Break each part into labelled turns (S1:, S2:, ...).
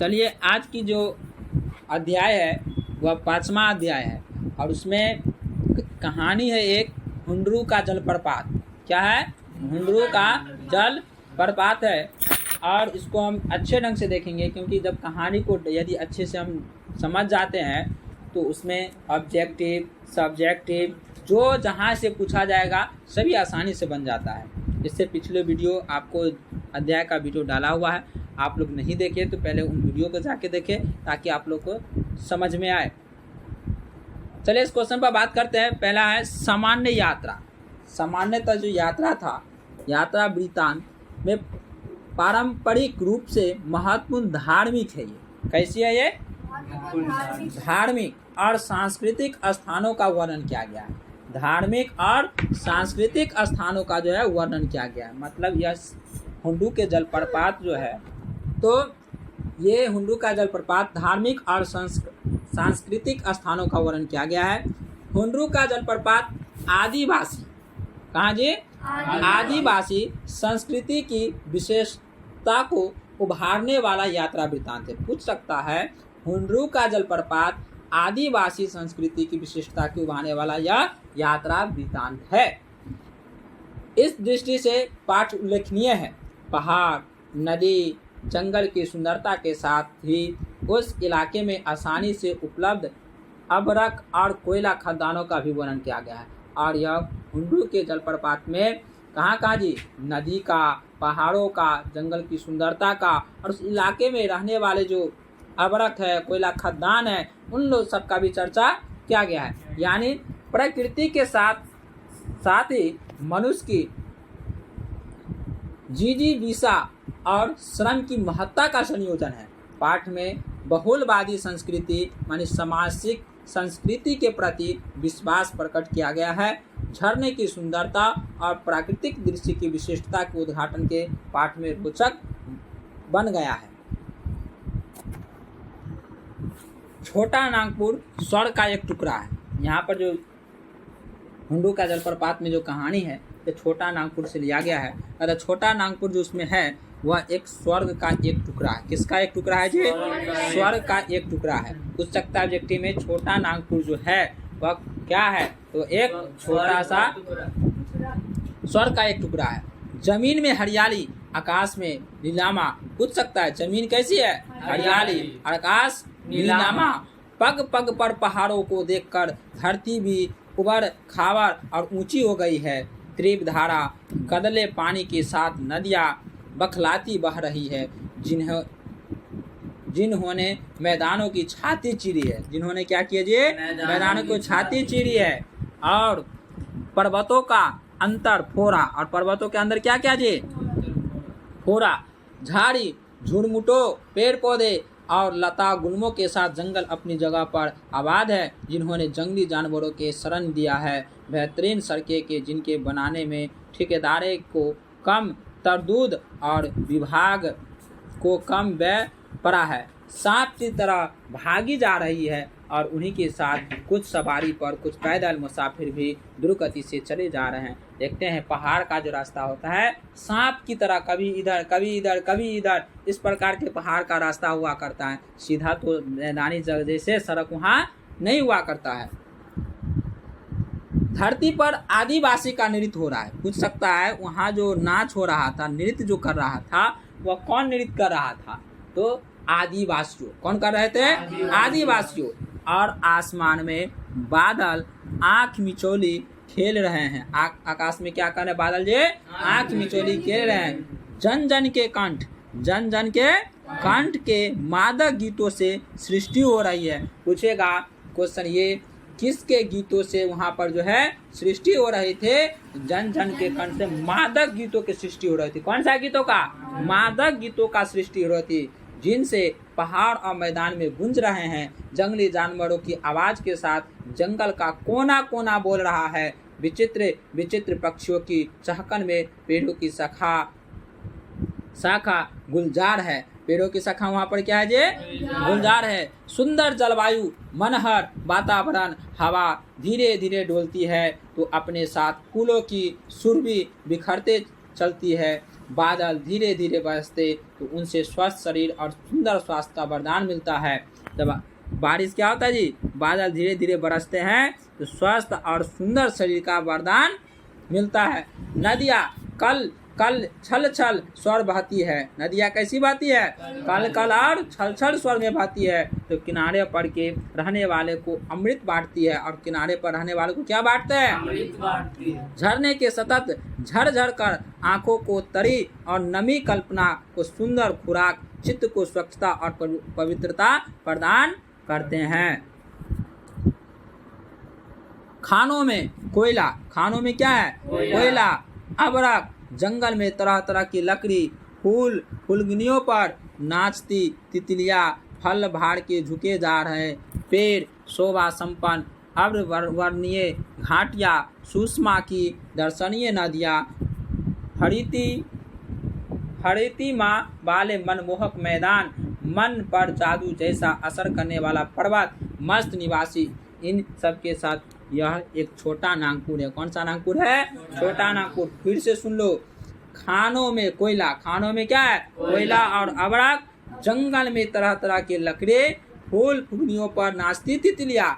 S1: चलिए आज की जो अध्याय है वह 5वां अध्याय है और उसमें कहानी है एक हुंडरू का जलप्रपात। क्या है? हुंडरू का जलप्रपात है और इसको हम अच्छे ढंग से देखेंगे क्योंकि जब कहानी को यदि अच्छे से हम समझ जाते हैं तो उसमें ऑब्जेक्टिव सब्जेक्टिव जो जहाँ से पूछा जाएगा सभी आसानी से बन जाता है। इससे पिछले वीडियो आपको अध्याय का वीडियो डाला हुआ है, आप लोग नहीं देखे तो पहले उन वीडियो को जाके देखें ताकि आप लोग को समझ में आए। चलिए इस क्वेश्चन पर बात करते हैं। पहला है सामान्य यात्रा। सामान्यतः जो यात्रा था, यात्रा वृत्तांत में पारंपरिक रूप से महत्वपूर्ण धार्मिक है। ये कैसी है? ये धार्मिक और सांस्कृतिक स्थानों का वर्णन किया गया है। धार्मिक और सांस्कृतिक स्थानों का जो है वर्णन किया गया है। मतलब यह हुंडरू के जलप्रपात जो है, तो ये हुंडरू का जलप्रपात धार्मिक और सांस्कृतिक स्थानों का वर्णन किया गया है। हुंडरू का जलप्रपात आदिवासी, कहाँ जी? आदिवासी संस्कृति की विशेषता को उभारने वाला यात्रा वृत्तांत है। पूछ सकता है हुंडरू का जलप्रपात आदिवासी संस्कृति की विशेषता को उभारने वाला यह यात्रा वृत्तांत है। इस दृष्टि से पाठ उल्लेखनीय है। पहाड़, नदी, जंगल की सुंदरता के साथ ही उस इलाके में आसानी से उपलब्ध अभ्रक और कोयला खदानों का भी वर्णन किया गया है। और यह हुंडरू के जलप्रपात में कहाँ जी? नदी का, पहाड़ों का, जंगल की सुंदरता का और उस इलाके में रहने वाले जो अभ्रक है, कोयला खदान है, उन लोग सबका भी चर्चा किया गया है। यानी प्रकृति के साथ ही मनुष्य की जिजीविका और श्रम की महत्ता का संयोजन है। पाठ में बहुलवादी संस्कृति मानी सामाजिक संस्कृति के प्रति विश्वास प्रकट किया गया है। झरने की सुंदरता और प्राकृतिक दृश्य की विशेषता के उद्घाटन के पाठ में रोचक बन गया है। छोटा नागपुर स्वर्ग का एक टुकड़ा है। यहाँ पर जो हुंडरू का जलप्रपात में जो कहानी है ये छोटा नागपुर से लिया गया है। अगर छोटा नागपुर जो उसमें है वह एक स्वर्ग का एक टुकड़ा है। किसका एक टुकड़ा है जी? स्वर्ग का एक टुकड़ा है। पूछ सकता है ऑब्जेक्टिव में छोटा नागपुर जो है वह क्या है? तो एक छोटा सा स्वर्ग का एक टुकड़ा है। जमीन में हरियाली, आकाश में नीलामा। पूछ सकता है जमीन कैसी है? हरियाली, आकाश नीलामा। पग पग पर पहाड़ों को देखकर धरती भी उबड़ खाबड़ और ऊंची हो गई है। तीव्र धारा कदले पानी के साथ नदियाँ बखलाती बह रही है। जिन्होंने मैदानों की छाती चीरी है। जिन्होंने क्या किया जी? मैदानों की छाती चीरी है। और पर्वतों का अंतर फोरा, और पर्वतों के अंदर क्या क्या जी? फोरा, झाड़ी झुरमुटों, पेड़ पौधे और लता गुल्मों के साथ जंगल अपनी जगह पर आबाद है। जिन्होंने जंगली जानवरों के शरण दिया है। बेहतरीन सड़कें के जिनके बनाने में ठेकेदारे को कम तरदूद और विभाग को कम व्यय पड़ा है। सांप की तरह भागी जा रही है और उन्हीं के साथ कुछ सवारी पर कुछ पैदल मुसाफिर भी द्रुतगति से चले जा रहे हैं। देखते हैं पहाड़ का जो रास्ता होता है सांप की तरह, कभी इधर कभी इधर कभी इधर, इस प्रकार के पहाड़ का रास्ता हुआ करता है। सीधा तो मैदानी जैसे सड़क वहाँ नहीं हुआ करता है। धरती पर आदिवासी का नृत्य हो रहा है। पूछ सकता है वहाँ जो नाच हो रहा था, नृत्य जो कर रहा था, वह कौन नृत्य कर रहा था? तो आदिवासियों। कौन कर रहे थे? आदिवासियों। और आसमान में बादल आंख मिचौली खेल रहे हैं। आकाश में क्या कर रहे हैं बादल जी? आंख मिचौली खेल रहे हैं। जन जन के कंठ के मादक गीतों से सृष्टि हो रही है। पूछेगा क्वेश्चन ये किसके गीतों से वहाँ पर जो है सृष्टि हो रही थे? जन जन के कंठ से मादक गीतों की सृष्टि हो रही थी। कौन सा गीतों का? मादक गीतों का सृष्टि हो रही थी, जिनसे पहाड़ और मैदान में गूंज रहे हैं। जंगली जानवरों की आवाज के साथ जंगल का कोना कोना बोल रहा है। विचित्र विचित्र पक्षियों की चहकन में पेड़ों की शाखा गुलजार है। पेड़ों की शाखा वहाँ पर क्या है जी? गुलजार है। सुंदर जलवायु, मनहर वातावरण, हवा धीरे धीरे डोलती है तो अपने साथ फूलों की सुरभि बिखरते चलती है। बादल धीरे धीरे बरसते तो उनसे स्वस्थ शरीर और सुंदर स्वास्थ्य का वरदान मिलता है। जब बारिश क्या होता है जी, बादल धीरे धीरे बरसते हैं तो स्वस्थ और सुंदर शरीर का वरदान मिलता है। नदियाँ कल कल छल छल स्वर बहती है। नदियाँ कैसी बहती है? कल कल और छल छल स्वर में बहती है। तो किनारे पर के रहने वाले को अमृत बांटती है और किनारे पर रहने वाले को क्या बांटते हैं?
S2: अमृत बांटती है।
S1: झरने के सतत झरझर कर आंखों को तरी और नमी कल्पना को सुंदर खुराक, चित्त को स्वच्छता और पवित्रता प्रदान करते हैं। खानों में कोयला, खानों में क्या है? कोयला, अबरक, जंगल में तरह तरह की लकड़ी, फूल, फुलगनियों पर नाचती तितलियां, फल भाड़ के झुके जा रहे पेड़, शोभा संपन्न अब्र वर्णीय घाटियां, सुषमा की दर्शनीय नदियां, हरिती माँ वाले मनमोहक मैदान, मन पर जादू जैसा असर करने वाला पर्वत, मस्त निवासी, इन सब के साथ यह एक छोटा नागपुर है। कौन सा नागपुर है? छोटा नागपुर। फिर से सुन लो। खानों में कोयला, खानों में क्या है? कोयला और अबरक, जंगल में तरह तरह के लकड़े, फूल फुगनियों पर नाचती तितलियां,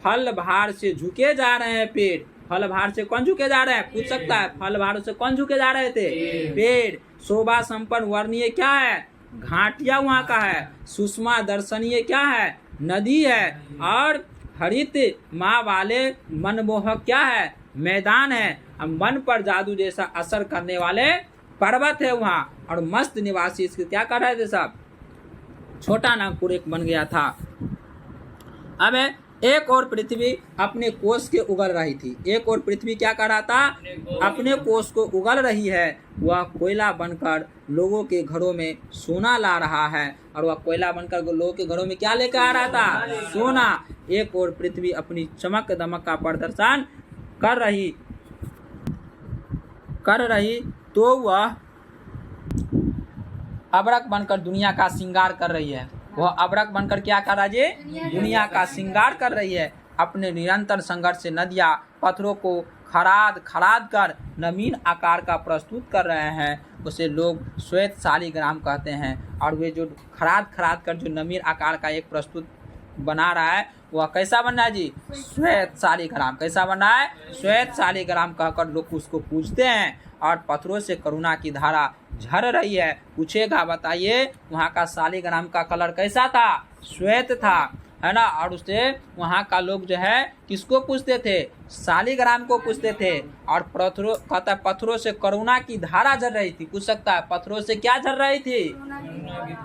S1: फल भार से झुके जा रहे हैं पेड़। फल भार से कौन झुके जा रहे हैं? पूछ सकता है। फल भार से कौन झुके जा रहे थे? पेड़। शोभा संपन्न वर्णीय क्या है? घाटिया वहाँ का है। सुषमा दर्शनीय क्या है? नदी है। और हरित माँ वाले मनमोहक क्या है? मैदान है। अब मन पर जादू जैसा असर करने वाले पर्वत है वहाँ। और मस्त निवासी इसके क्या कर रहे थे सब? छोटा नागपुर एक बन गया था। अब एक और पृथ्वी अपने कोष के उगल रही थी। एक और पृथ्वी क्या कर रहा था? अपने कोष को उगल रही है। वह कोयला बनकर लोगों के घरों में सोना ला रहा है। और वह कोयला बनकर लोगों के घरों में क्या लेकर आ रहा था? सोना। एक और पृथ्वी अपनी चमक दमक का प्रदर्शन कर रही तो वह अबरक बनकर दुनिया का श्रृंगार कर रही है। वह अबरक बनकर क्या कर रहा है? दुनिया का श्रृंगार कर रही है। अपने निरंतर संघर्ष से नदियाँ पत्थरों को खराद कर नवीन आकार का प्रस्तुत कर रहे हैं। उसे लोग श्वेत शालिग्राम कहते हैं। और वे जो खराद कर जो नवीन आकार का एक प्रस्तुत बना रहा है, वह कैसा बन रहा है जी? श्वेत शालिग्राम। कैसा बन रहा है? श्वेत शालिग्राम कहकर लोग उसको पूजते हैं। और पत्थरों से करुणा की धारा झर रही है। पूछेगा, बताइए वहाँ का शालिग्राम का कलर कैसा था? श्वेत था, है ना। और उससे वहाँ का लोग जो है किसको पूछते थे? शालिग्राम को पूछते थे। और पत्थरों से करुणा की धारा झर रही थी। पूछ सकता है पत्थरों से क्या झर रही थी?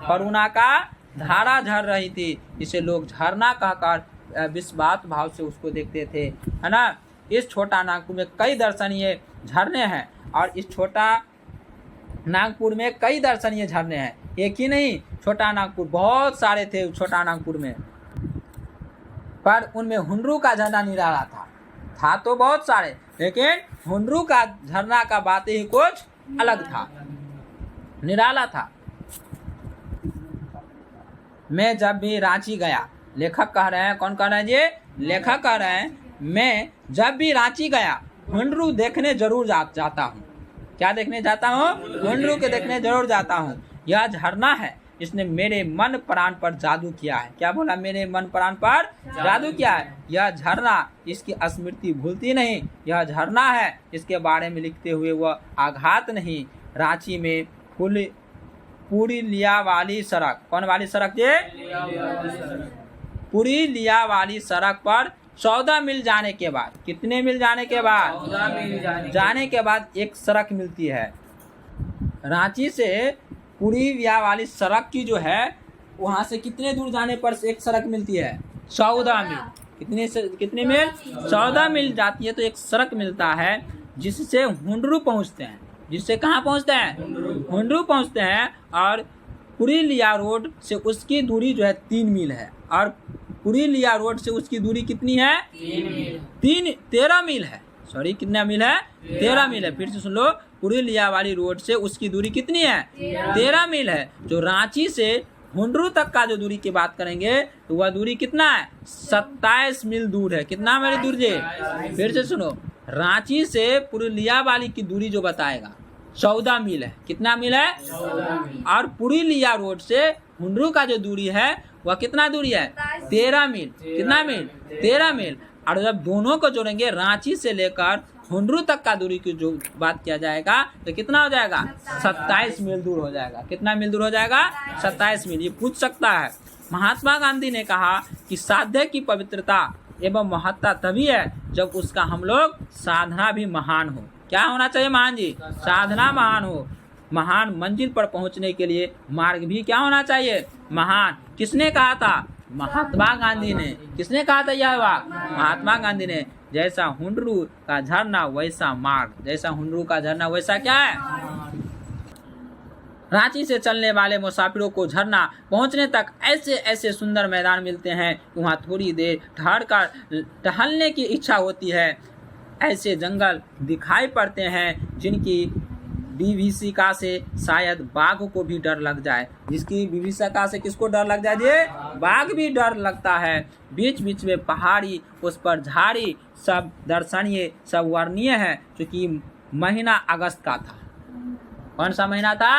S1: करुणा का धारा झर रही थी। इसे लोग झरना कहकर विश्वास भाव से उसको देखते थे, है ना। इस छोटा नागपुर में कई दर्शनीय झरने हैं। और इस छोटा नागपुर में कई दर्शनीय झरने हैं। एक ही नहीं, छोटा नागपुर बहुत सारे थे छोटा नागपुर में। पर उनमें हुंडरू का झरना निराला था तो बहुत सारे, लेकिन हुंडरू का झरना का बात ही कुछ अलग था, निराला था। मैं जब भी रांची गया, लेखक कह रहे हैं, कौन कह रहे हैं जी? लेखक कह रहे हैं, मैं जब भी रांची गया हुंडरू देखने जरूर जाता हूँ। क्या देखने जाता हूँ? हुंडरू के देखने जरूर जाता हूँ। यह झरना है, इसने मेरे मन प्राण पर जादू किया है। क्या बोला? मेरे मन प्राण पर जादू किया है। यह झरना, इसकी स्मृति भूलती नहीं। यह झरना है, इसके बारे में लिखते हुए वह आघात नहीं। रांची में पूरी लिया वाली सड़क, कौन वाली सड़क ये? पूरी लिया वाली सड़क पर 14 मील जाने के बाद, कितने मील जाने के बाद?
S2: 14 मील
S1: जाने के बाद एक सड़क मिलती है। रांची से पूरी लिया वाली सड़क की जो है, वहाँ से कितने दूर जाने पर एक सड़क मिलती है? 14 मील। कितने मील? 14 मील जाती है तो एक सड़क मिलता है जिससे हुंडरू पहुँचते हैं। जिससे कहाँ पहुँचते हैं? हुंडरू पहुँचते हैं। और पूरी लिया रोड से उसकी दूरी जो है 3 मील है। और पूरी लिया रोड से उसकी दूरी कितनी है? 13 मील है। सॉरी, कितना मील है? 13 मील है। फिर से सुन लो, पूरी लिया वाली रोड से उसकी दूरी कितनी है? 13 मील है। जो रांची से हुंडरू तक का जो दूरी की बात करेंगे तो वह दूरी कितना है? 27 मील दूर है। कितना मेरी दूर जी? फिर से सुनो, रांची से पुरुलिया वाली की दूरी जो बताएगा 14 मील है। कितना मील है?
S2: 14 मील।
S1: और पुरुलिया रोड से हुंडरू का जो दूरी है वह कितना दूरी है? 13 मील। कितना मील? 13 मील। और जब दोनों को जोड़ेंगे रांची से लेकर हुंडरू तक का दूरी की जो बात किया जाएगा तो कितना हो जाएगा? 27 मील दूर हो जाएगा। कितना मील दूर हो जाएगा? 27 मील। ये पूछ सकता है। महात्मा गांधी ने कहा कि साध्य की पवित्रता एवं महत्ता तभी है जब उसका हम लोग साधना भी महान हो। क्या होना चाहिए महान जी? साधना महान हो। महान मंजिल पर पहुंचने के लिए मार्ग भी क्या होना चाहिए? महान। किसने कहा था? महात्मा गांधी ने। किसने कहा था यह बात? महात्मा गांधी ने। जैसा हुंडरू का झरना वैसा मार्ग। जैसा हुंडरू का झरना वैसा क्या है? रांची से चलने वाले मुसाफिरों को झरना पहुंचने तक ऐसे ऐसे सुंदर मैदान मिलते हैं कि वहाँ थोड़ी देर ठहर कर टहलने की इच्छा होती है। ऐसे जंगल दिखाई पड़ते हैं जिनकी विभीषिका से शायद बाघ को भी डर लग जाए। जिसकी विभीषिका से किसको डर लग जाए जी? बाघ भी डर लगता है। बीच बीच में पहाड़ी, उस पर झाड़ी, सब दर्शनीय, सब वर्णनीय है। क्योंकि महीना अगस्त का था। कौन सा महीना था?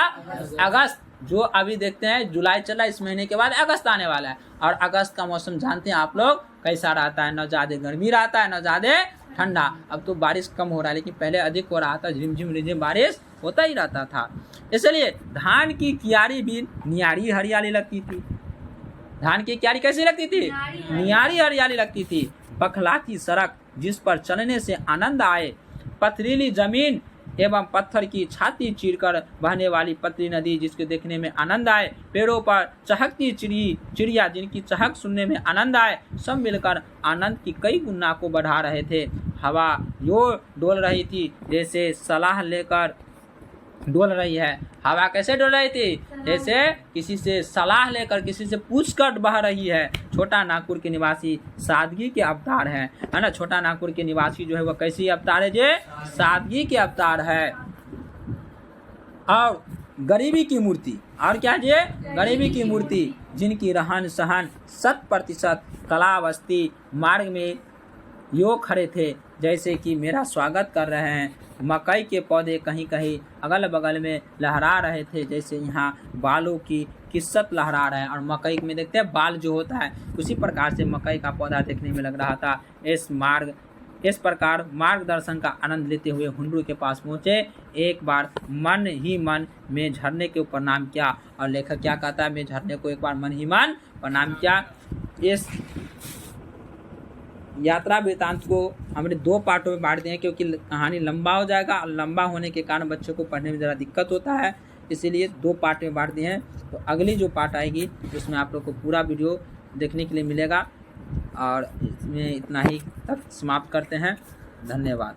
S1: अगस्त। जो अभी देखते हैं जुलाई चला, इस महीने के बाद अगस्त आने वाला है। और अगस्त का मौसम जानते हैं आप लोग कैसा रहता है? न ज़्यादा गर्मी रहता है न ज़्यादा ठंडा। अब तो बारिश कम हो रहा है, लेकिन पहले अधिक हो रहा था। झिमझिम रिमझिम बारिश होता ही रहता था। इसलिए धान की क्यारी भी नियारी हरियाली लगती थी। धान की क्यारी कैसी लगती थी? नियारी हरियाली लगती थी। बखलाती सड़क जिस पर चलने से आनंद आए, पथरीली जमीन एवं पत्थर की छाती चीरकर बहने वाली पतली नदी जिसके देखने में आनंद आए, पेड़ों पर चहकती चिड़िया जिनकी चहक सुनने में आनंद आए, सब मिलकर आनंद की कई गुना को बढ़ा रहे थे। हवा यो डोल रही थी जैसे सलाह लेकर डोल रही है। हवा कैसे डोल रही थी? जैसे किसी से सलाह लेकर, किसी से पूछकर बह रही है। छोटा नागपुर के निवासी सादगी के अवतार है ना? छोटा नागपुर के निवासी जो है वह कैसी अवतार है जे? सादगी के अवतार है। और गरीबी की मूर्ति। और क्या जे? गरीबी की मूर्ति जिनकी रहन सहन 100% कलावस्ती मार्ग में यो खड़े थे जैसे कि मेरा स्वागत कर रहे हैं। मकई के पौधे कहीं कहीं अगल बगल में लहरा रहे थे जैसे यहाँ बालों की किस्सत लहरा रहे हैं। और मकई में देखते हैं बाल जो होता है, उसी प्रकार से मकई का पौधा देखने में लग रहा था। इस प्रकार मार्गदर्शन का आनंद लेते हुए हुंडरू के पास पहुँचे। एक बार मन ही मन में झरने के ऊपर प्रणाम किया। और लेखक क्या कहता है? मैं झरने को एक बार मन ही मन प्रणाम किया। इस यात्रा वृत्तांत को हमने 2 पार्टों में बांट दिए हैं क्योंकि कहानी लंबा हो जाएगा। और लंबा होने के कारण बच्चों को पढ़ने में ज़रा दिक्कत होता है, इसीलिए 2 पार्ट में बांट दिए हैं। तो अगली जो पार्ट आएगी उसमें आप लोग को पूरा वीडियो देखने के लिए मिलेगा। और इसमें इतना ही तक समाप्त करते हैं। धन्यवाद।